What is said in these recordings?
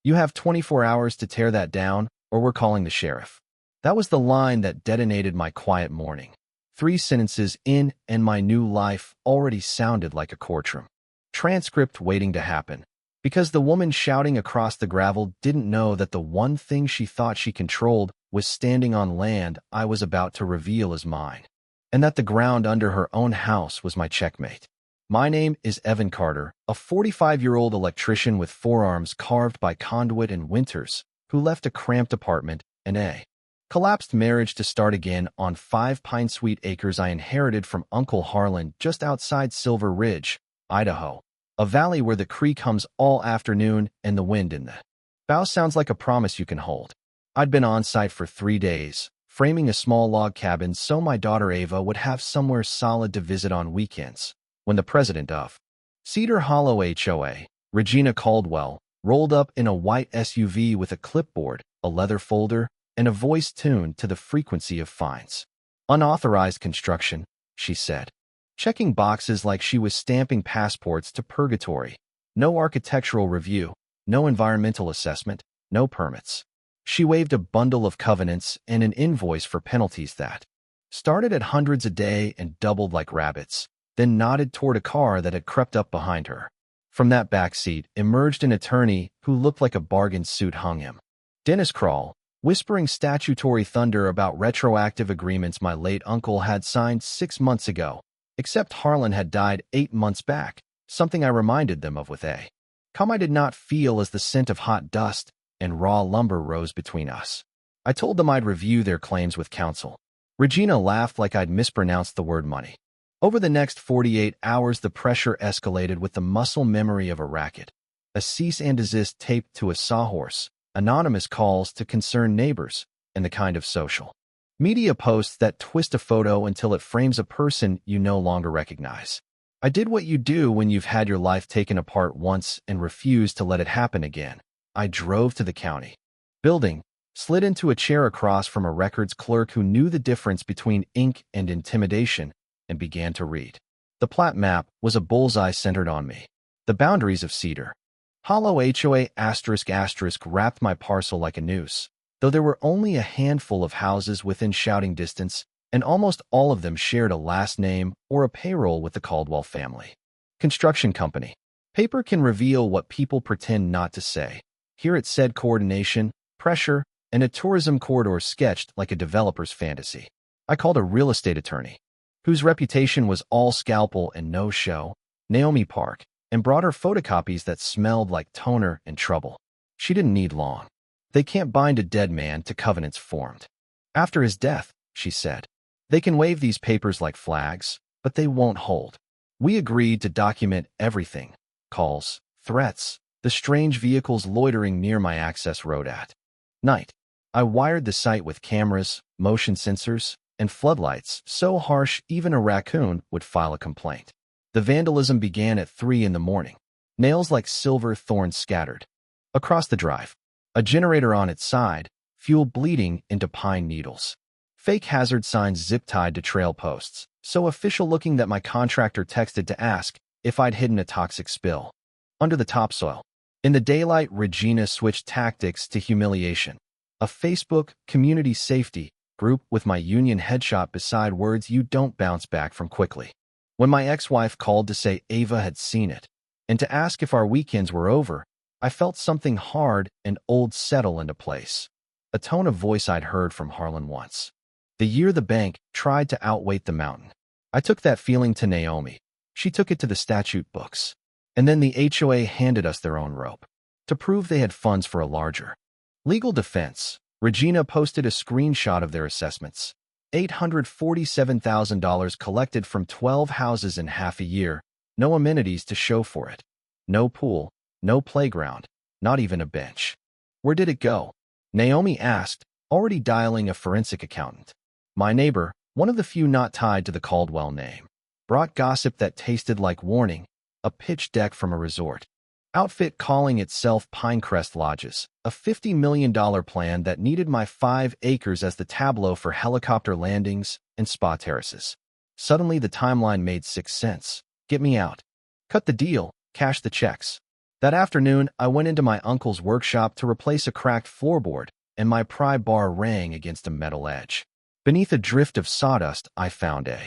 You have 24 hours to tear that down, or we're calling the sheriff. That was the line that detonated my quiet morning. 3 sentences in, and my new life already sounded like a courtroom. Transcript waiting to happen. Because the woman shouting across the gravel didn't know that the one thing she thought she controlled was standing on land I was about to reveal as mine, and that the ground under her own house was my checkmate. My name is Evan Carter, a 45-year-old electrician with forearms carved by conduit and winters, who left a cramped apartment and a collapsed marriage to start again on 5 pine-sweet acres I inherited from Uncle Harlan just outside Silver Ridge, Idaho, a valley where the creek hums all afternoon and the wind in the bow sounds like a promise you can hold. I'd been on site for 3 days, framing a small log cabin so my daughter Ava would have somewhere solid to visit on weekends, when the president of Cedar Hollow HOA, Regina Caldwell, rolled up in a white SUV with a clipboard, a leather folder, and a voice tuned to the frequency of fines. Unauthorized construction, she said, checking boxes like she was stamping passports to purgatory. No architectural review, no environmental assessment, no permits. She waved a bundle of covenants and an invoice for penalties that started at hundreds a day and doubled like rabbits, then nodded toward a car that had crept up behind her. From that back seat emerged an attorney who looked like a bargain suit hung him. Dennis Kroll, whispering statutory thunder about retroactive agreements my late uncle had signed 6 months ago, except Harlan had died 8 months back, something I reminded them of with a calm I did not feel as the scent of hot dust and raw lumber rose between us. I told them I'd review their claims with counsel. Regina laughed like I'd mispronounced the word money. Over the next 48 hours, the pressure escalated with the muscle memory of a racket. A cease and desist taped to a sawhorse, anonymous calls to concerned neighbors, and the kind of social media posts that twist a photo until it frames a person you no longer recognize. I did what you do when you've had your life taken apart once and refuse to let it happen again. I drove to the county building, slid into a chair across from a records clerk who knew the difference between ink and intimidation, and began to read. The plat map was a bullseye centered on me. The boundaries of Cedar Hollow HOA *** wrapped my parcel like a noose, though there were only a handful of houses within shouting distance, and almost all of them shared a last name or a payroll with the Caldwell family. Construction company. Paper can reveal what people pretend not to say. Here it said coordination, pressure, and a tourism corridor sketched like a developer's fantasy. I called a real estate attorney, whose reputation was all scalpel and no show, Naomi Park, and brought her photocopies that smelled like toner and trouble. She didn't need long. They can't bind a dead man to covenants formed after his death, she said. They can wave these papers like flags, but they won't hold. We agreed to document everything: calls, threats, the strange vehicles loitering near my access road at night. I wired the site with cameras, motion sensors, and floodlights so harsh even a raccoon would file a complaint. The vandalism began at 3 in the morning. Nails like silver thorns scattered across the drive. A generator on its side, fuel bleeding into pine needles. Fake hazard signs zip-tied to trail posts, so official-looking that my contractor texted to ask if I'd hidden a toxic spill under the topsoil. In the daylight, Regina switched tactics to humiliation. A Facebook community safety group with my union headshot beside words you don't bounce back from quickly. When my ex-wife called to say Ava had seen it, and to ask if our weekends were over, I felt something hard and old settle into place. A tone of voice I'd heard from Harlan once. The year the bank tried to outweight the mountain. I took that feeling to Naomi. She took it to the statute books. And then the HOA handed us their own rope. To prove they had funds for a larger legal defense, Regina posted a screenshot of their assessments. $847,000 collected from 12 houses in half a year, no amenities to show for it. No pool, no playground, not even a bench. Where did it go? Naomi asked, already dialing a forensic accountant. My neighbor, one of the few not tied to the Caldwell name, brought gossip that tasted like warning, a pitch deck from a resort outfit calling itself Pinecrest Lodges, a $50 million plan that needed my 5 acres as the tableau for helicopter landings and spa terraces. Suddenly the timeline made 6 sense. Get me out. Cut the deal, cash the checks. That afternoon, I went into my uncle's workshop to replace a cracked floorboard, and my pry bar rang against a metal edge. Beneath a drift of sawdust, I found a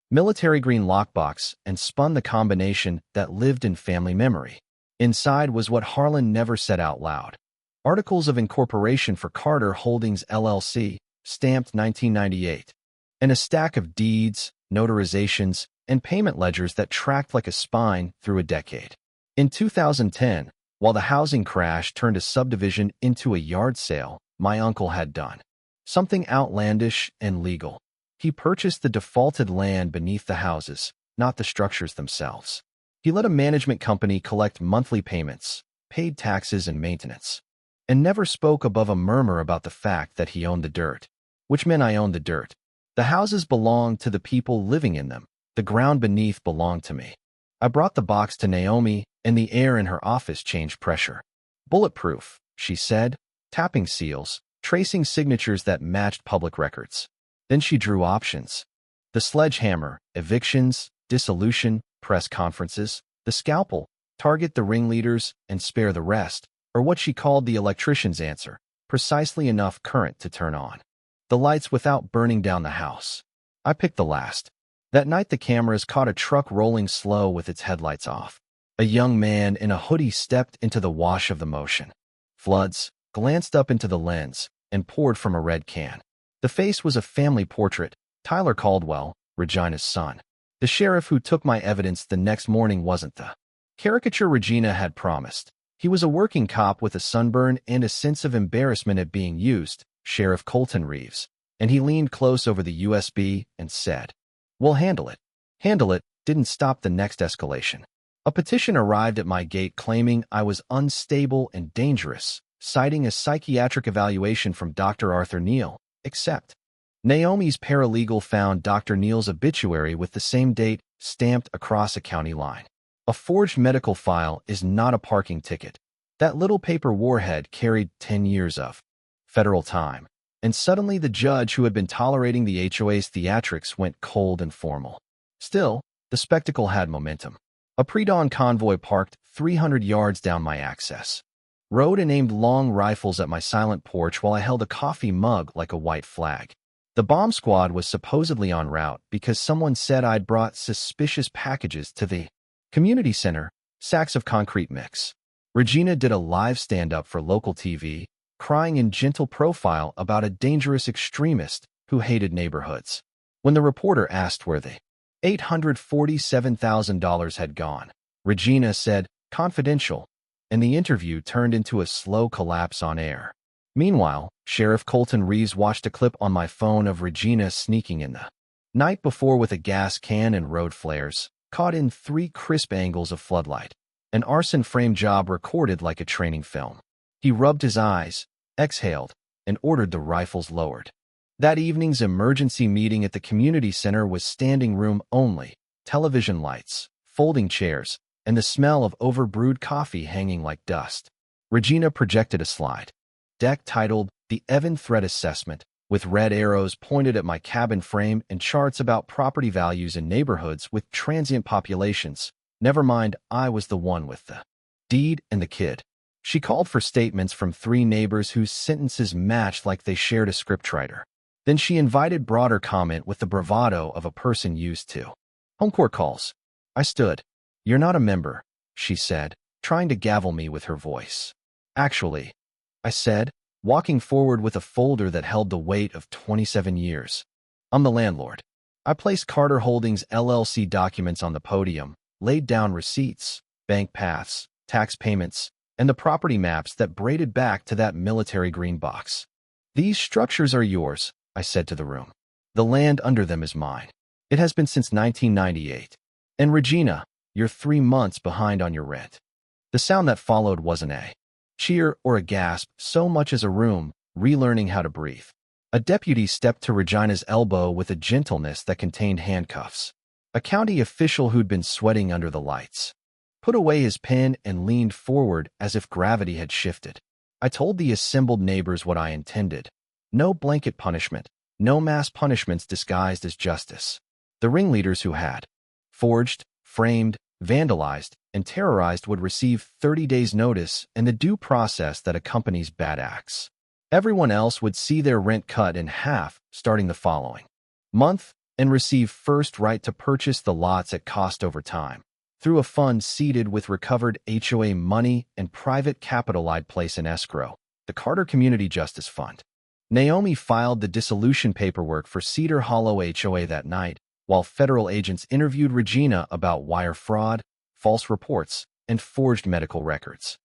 military green lockbox and spun the combination that lived in family memory. Inside was what Harlan never said out loud. Articles of incorporation for Carter Holdings LLC, stamped 1998, and a stack of deeds, notarizations, and payment ledgers that tracked like a spine through a decade. In 2010, while the housing crash turned a subdivision into a yard sale, my uncle had done something outlandish and legal. He purchased the defaulted land beneath the houses, not the structures themselves. He let a management company collect monthly payments, paid taxes and maintenance, and never spoke above a murmur about the fact that he owned the dirt, which meant I owned the dirt. The houses belonged to the people living in them. The ground beneath belonged to me. I brought the box to Naomi, and the air in her office changed pressure. Bulletproof, she said, tapping seals, tracing signatures that matched public records. Then she drew options. The sledgehammer, evictions, dissolution, press conferences, the scalpel, target the ringleaders and spare the rest, or what she called the electrician's answer, precisely enough current to turn on the lights without burning down the house. I picked the last. That night the cameras caught a truck rolling slow with its headlights off. A young man in a hoodie stepped into the wash of the motion. Floods glanced up into the lens and poured from a red can. The face was a family portrait, Tyler Caldwell, Regina's son. The sheriff who took my evidence the next morning wasn't the caricature Regina had promised. He was a working cop with a sunburn and a sense of embarrassment at being used, Sheriff Colton Reeves, and he leaned close over the USB and said, "We'll handle it." Handle it didn't stop the next escalation. A petition arrived at my gate claiming I was unstable and dangerous, citing a psychiatric evaluation from Dr. Arthur Neal, except Naomi's paralegal found Dr. Neal's obituary with the same date stamped across a county line. A forged medical file is not a parking ticket. That little paper warhead carried 10 years of federal time. And suddenly the judge who had been tolerating the HOA's theatrics went cold and formal. Still, the spectacle had momentum. A pre-dawn convoy parked 300 yards down my access road and aimed long rifles at my silent porch while I held a coffee mug like a white flag. The bomb squad was supposedly en route because someone said I'd brought suspicious packages to the community center, sacks of concrete mix. Regina did a live stand-up for local TV, crying in gentle profile about a dangerous extremist who hated neighborhoods. When the reporter asked where the $847,000 had gone, Regina said, "Confidential," and the interview turned into a slow collapse on air. Meanwhile, Sheriff Colton Reeves watched a clip on my phone of Regina sneaking in the night before with a gas can and road flares, caught in 3 crisp angles of floodlight. An arson frame job recorded like a training film. He rubbed his eyes, exhaled, and ordered the rifles lowered. That evening's emergency meeting at the community center was standing room only, television lights, folding chairs, and the smell of overbrewed coffee hanging like dust. Regina projected a slide deck titled The Evan Threat Assessment, with red arrows pointed at my cabin frame and charts about property values in neighborhoods with transient populations. Never mind, I was the one with the deed and the kid. She called for statements from 3 neighbors whose sentences matched like they shared a scriptwriter. Then she invited broader comment with the bravado of a person used to home court calls. I stood. "You're not a member," she said, trying to gavel me with her voice. "Actually," I said, walking forward with a folder that held the weight of 27 years. "I'm the landlord." I placed Carter Holdings LLC documents on the podium, laid down receipts, bank paths, tax payments, and the property maps that braided back to that military green box. "These structures are yours," I said to the room. "The land under them is mine. It has been since 1998. And Regina, you're 3 months behind on your rent." The sound that followed wasn't a cheer or a gasp so much as a room relearning how to breathe. A deputy stepped to Regina's elbow with a gentleness that contained handcuffs. A county official who'd been sweating under the lights put away his pen and leaned forward as if gravity had shifted. I told the assembled neighbors what I intended. No blanket punishment, no mass punishments disguised as justice. The ringleaders who had forged, framed, vandalized, and terrorized would receive 30 days' notice and the due process that accompanies bad acts. Everyone else would see their rent cut in half starting the following month and receive first right to purchase the lots at cost over time through a fund seeded with recovered HOA money and private capital I'd place in escrow, the Carter Community Justice Fund. Naomi filed the dissolution paperwork for Cedar Hollow HOA that night, while federal agents interviewed Regina about wire fraud, false reports, and forged medical records.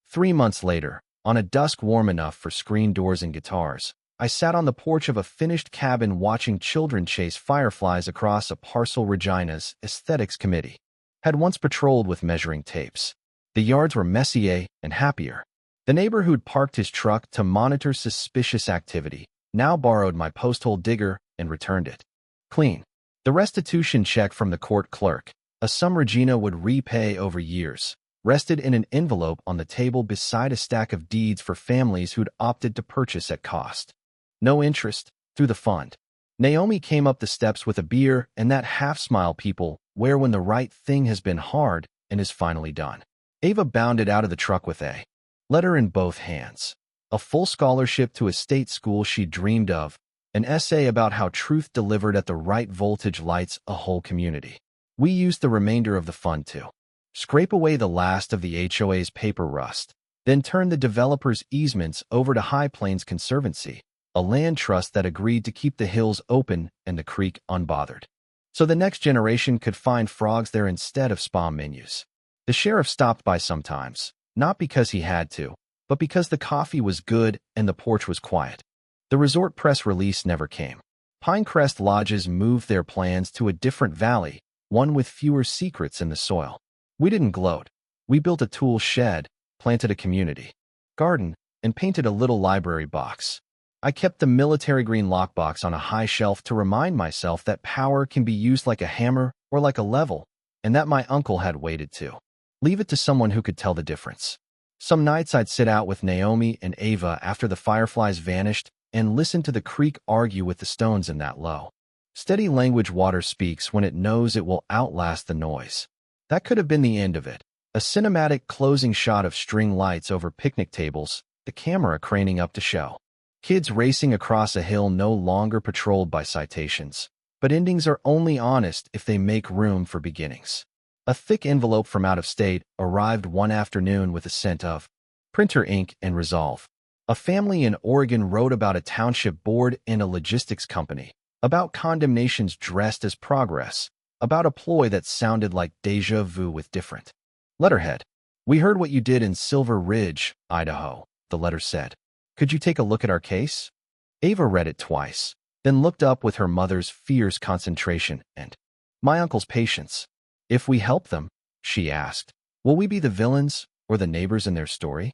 3 months later, on a dusk warm enough for screen doors and guitars, I sat on the porch of a finished cabin watching children chase fireflies across a parcel Regina's aesthetics committee had once patrolled with measuring tapes. The yards were messier and happier. The neighbor who'd parked his truck to monitor suspicious activity now borrowed my post-hole digger and returned it clean. The restitution check from the court clerk, a sum Regina would repay over years, rested in an envelope on the table beside a stack of deeds for families who'd opted to purchase at cost. No interest, through the fund. Naomi came up the steps with a beer and that half-smile people wear when the right thing has been hard and is finally done. Ava bounded out of the truck with a letter in both hands, a full scholarship to a state school she dreamed of, an essay about how truth delivered at the right voltage lights a whole community. We used the remainder of the fund to scrape away the last of the HOA's paper rust, then turn the developer's easements over to High Plains Conservancy, a land trust that agreed to keep the hills open and the creek unbothered, so the next generation could find frogs there instead of spa menus. The sheriff stopped by sometimes, not because he had to, but because the coffee was good and the porch was quiet. The resort press release never came. Pinecrest Lodges moved their plans to a different valley, one with fewer secrets in the soil. We didn't gloat. We built a tool shed, planted a community garden, and painted a little library box. I kept the military green lockbox on a high shelf to remind myself that power can be used like a hammer or like a level, and that my uncle had waited to leave it to someone who could tell the difference. Some nights I'd sit out with Naomi and Ava after the fireflies vanished and listen to the creek argue with the stones in that low, steady language water speaks when it knows it will outlast the noise. That could have been the end of it. A cinematic closing shot of string lights over picnic tables, the camera craning up to show kids racing across a hill no longer patrolled by citations. But endings are only honest if they make room for beginnings. A thick envelope from out of state arrived one afternoon with a scent of printer ink and resolve. A family in Oregon wrote about a township board and a logistics company, about condemnations dressed as progress, about a ploy that sounded like déjà vu with different letterhead. "We heard what you did in Silver Ridge, Idaho," the letter said. "Could you take a look at our case?" Ava read it twice, then looked up with her mother's fierce concentration and my uncle's patience. "If we help them," she asked, "will we be the villains or the neighbors in their story?"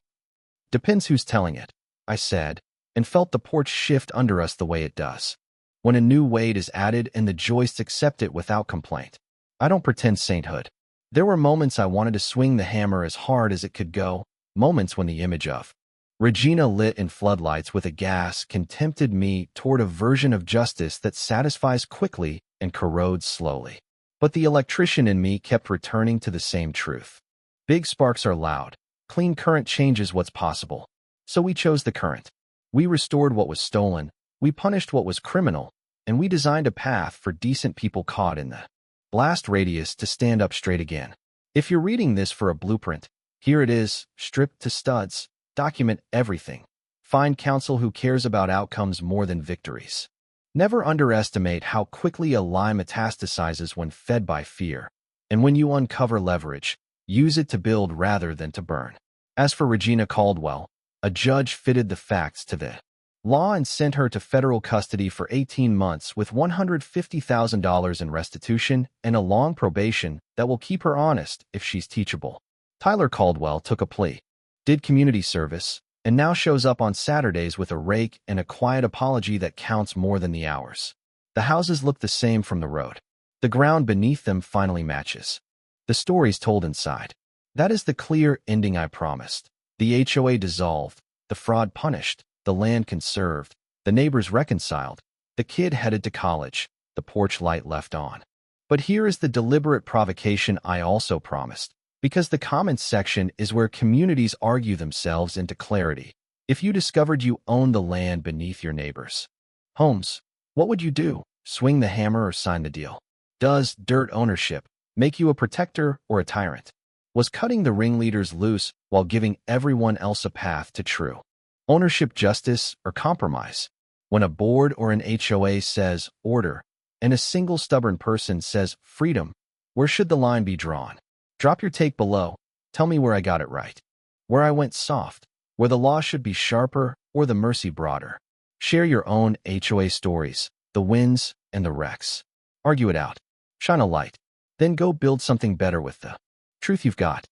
"Depends who's telling it," I said, and felt the porch shift under us the way it does when a new weight is added and the joists accept it without complaint. I don't pretend sainthood. There were moments I wanted to swing the hammer as hard as it could go, moments when the image of Regina lit in floodlights with a gas can tempted me toward a version of justice that satisfies quickly and corrodes slowly. But the electrician in me kept returning to the same truth. Big sparks are loud. Clean current changes what's possible. So we chose the current. We restored what was stolen. We punished what was criminal. And we designed a path for decent people caught in the blast radius to stand up straight again. If you're reading this for a blueprint, here it is, stripped to studs. Document everything. Find counsel who cares about outcomes more than victories. Never underestimate how quickly a lie metastasizes when fed by fear. And when you uncover leverage, use it to build rather than to burn. As for Regina Caldwell, a judge fitted the facts to the law and sent her to federal custody for 18 months with $150,000 in restitution and a long probation that will keep her honest if she's teachable. Tyler Caldwell took a plea, did community service, and now shows up on Saturdays with a rake and a quiet apology that counts more than the hours. The houses look the same from the road. The ground beneath them finally matches. The stories told inside. That is the clear ending I promised. The HOA dissolved, the fraud punished, the land conserved, the neighbors reconciled, the kid headed to college, the porch light left on. But here is the deliberate provocation I also promised, because the comments section is where communities argue themselves into clarity. If you discovered you owned the land beneath your neighbors' homes, what would you do? Swing the hammer or sign the deal? Does dirt ownership make you a protector or a tyrant? Was cutting the ringleaders loose while giving everyone else a path to true ownership, justice, or compromise? When a board or an HOA says order and a single stubborn person says freedom, where should the line be drawn? Drop your take below. Tell me where I got it right, where I went soft, where the law should be sharper or the mercy broader. Share your own HOA stories, the wins and the wrecks. Argue it out. Shine a light. Then go build something better with the truth you've got.